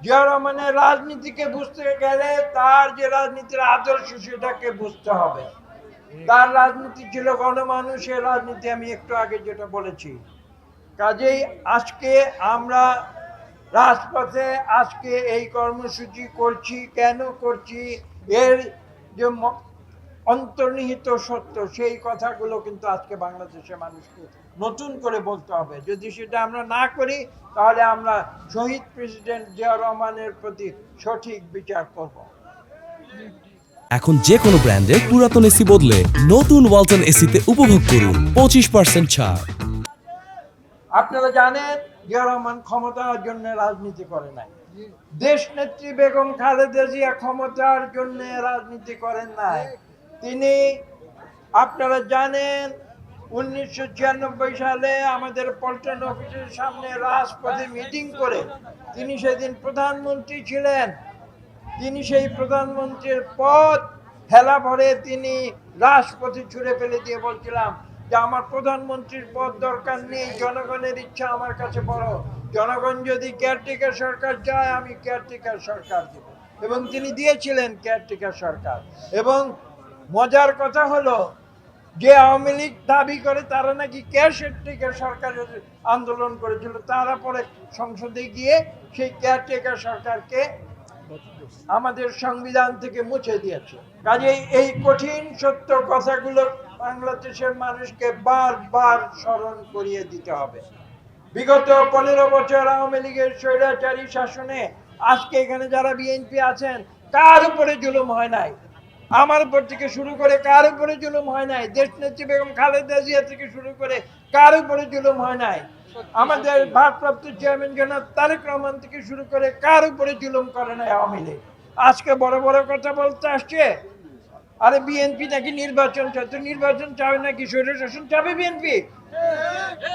জিয়াউর রহমানের রাজনীতিকে বুঝতে গেলে তার যে রাজনীতির আদর্শ সেটাকে বুঝতে হবে। তার রাজনীতি ছিল গণমানুষের রাজনীতি, আমি একটু আগে যেটা বলেছি। কাজেই আজকে আমরা রাজপথে আজকে এই কর্মসূচি করছি, কেন করছি, এর যে অন্তর্নিহিত সত্য সেই কথাগুলো কিন্তু আজকে বাংলাদেশের মানুষকে নতুন করে বলতে হবে। যদি সেটা আমরা না করি তাহলে আমরা শহীদ প্রেসিডেন্ট জিয়াউর রহমানের প্রতি সঠিক বিচার করব। এখন যে কোনো ব্র্যান্ডের পুরাতন এসি বদলে নতুন ওয়ালটন এসিতে উপভোগ করুন 25% ছাড়। আপনারা জানেন জিয়াউর রহমান ক্ষমতার জন্য রাজনীতি করে নাই। দেশ নেত্রী বেগম খালেদা জিয়া ক্ষমতার জন্য রাজনীতি করেন নাই। তিনি, আপনারা জানেন, 1996 সালে আমাদের পল্টন অফিসের সামনে রাজপথে মিটিং করে তিনি সেদিন প্রধানমন্ত্রী ছিলেন। তিনি সেই প্রধানমন্ত্রীর পদ হেলা ভরে তিনি রাজপথে ছুড়ে ফেলে দিয়ে বলছিলাম যে আমার প্রধানমন্ত্রীর পদ দরকার নেই, জনগণের ইচ্ছা আমার কাছে বড়। জনগণ যদি কেয়ারটেকার সরকার চায় আমি কেয়ারটেকার সরকার দেব, এবং তিনি দিয়েছিলেন কেয়ারটেকার সরকার। এবং মজার কথা হলো যে আওয়ামী লীগ দাবি করে তারা নাকি কেয়ারটেকার সরকারের আন্দোলন করেছিল, তারা পরে সংসদে গিয়ে সেই কেয়ারটেকার সরকারকে আমাদের সংবিধান থেকে মুছে দিয়েছে। কাজেই এই কঠিন সত্য কথাগুলো বাংলাদেশের মানুষকে বারবার স্মরণ করিয়ে দিতে হবে। বিগত 15 বছর আওয়ামী লীগের স্বৈরাচারী শাসনে আজকে এখানে যারা বিএনপি আছেন কার উপরে জুলুম হয় নাই? আমার উপর থেকে শুরু করে কার উপরে জুলুম হয় নাই? দেশনেত্রী বেগম খালেদা জিয়া থেকে শুরু করে কার উপরে জুলুম হয় নাই? আমাদের ভারপ্রাপ্ত চেয়ারম্যান জনাব তারেক রহমান থেকে শুরু করে কার উপরে জুলুম করে নাই আওয়ামী লীগ? আজকে বড় বড় কথা বলতে আসছে। আরে বিএনপি নাকি নির্বাচন চায়, তো নির্বাচন চাবে নাকি স্বৈরশাসন চাবে বিএনপি?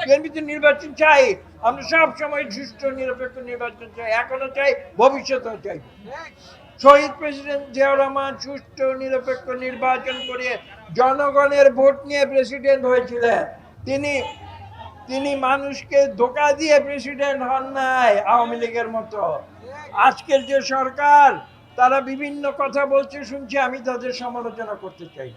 বিএনপি তো নির্বাচন চাই, আমরা সব সময় সুষ্ঠু নিরপেক্ষ নির্বাচন চাই, এখনো চাই, ভবিষ্যতেও চাই। শহীদ প্রেসিডেন্ট জিয়াউর রহমান সুষ্ঠু নিরপেক্ষ নির্বাচন করে জনগণের ভোট নিয়ে প্রেসিডেন্ট হয়েছিলেন। তিনি মানুষকে ধোঁকা দিয়ে প্রেসিডেন্ট হন নাই আওয়ামী লীগের মতো। আজকের যে সরকার তারা বিভিন্ন কথা বলছে শুনছি, আমি তাদের সমালোচনা করতে চাই।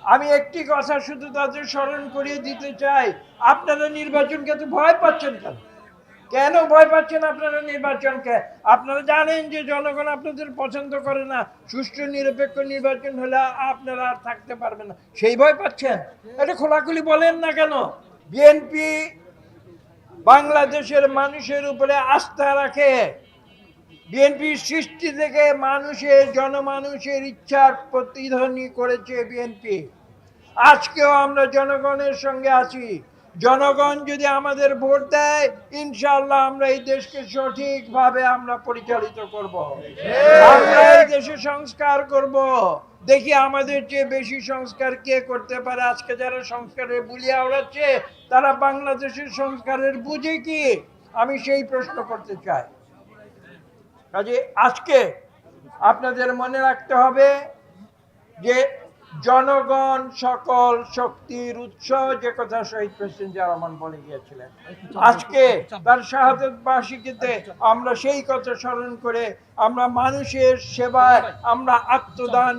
আমি একটি কথা শুধু তাদের স্মরণ করিয়ে দিতে চাই, আপনারা নির্বাচনকে তো ভয় পাচ্ছেন কেন? কেন ভয় পাচ্ছেন আপনারা নির্বাচনকে? আপনারা জানেন যে জনগণ আপনাদের পছন্দ করে না, সুষ্ঠু নিরপেক্ষ নির্বাচন হলে আপনারা আর থাকতে পারবেন না, সেই ভয় পাচ্ছেন? এটা খোলাখুলি বলেন না কেন? বিএনপি বাংলাদেশের মানুষের উপরে আস্থা রাখে। বিএনপির সৃষ্টি থেকে জনমানুষের ইচ্ছার প্রতিধ্বনি করেছে বিএনপি। আজকেও আমরা জনগণের সঙ্গে আছি। জনগণ যদি আমাদের ভোট দেয় ইনশাআল্লাহ আমরা এই দেশকে সঠিকভাবে আমরা পরিচালিত করব। আমরা এই দেশে সংস্কার করব। দেখি আমাদের চেয়ে বেশি সংস্কার কে করতে পারে। আজকে যারা সংস্কারের বুলি আওড়াচ্ছে তারা বাংলাদেশের সংস্কারের বুঝে কি? আমি সেই প্রশ্ন করতে চাই। কাজে আজকে আপনাদের মনে রাখতে হবে যে জনগণ সকল শক্তির উৎস, যে কথা শহীদ প্রেসিডেন্ট জিয়াউর রহমান বলে গিয়েছিলেন। আজকে তার শাহাদত বার্ষিকীতে আমরা সেই কথা স্মরণ করে আমরা মানুষের সেবায় আমরা আত্মদান,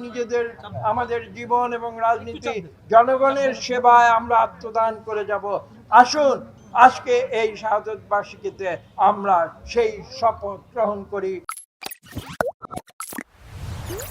আমাদের জীবন এবং রাজনীতি জনগণের সেবায় আমরা আত্মদান করে যাব। আসুন আজকে এই শাহাদত বার্ষিকীতে আমরা সেই শপথ গ্রহণ করি।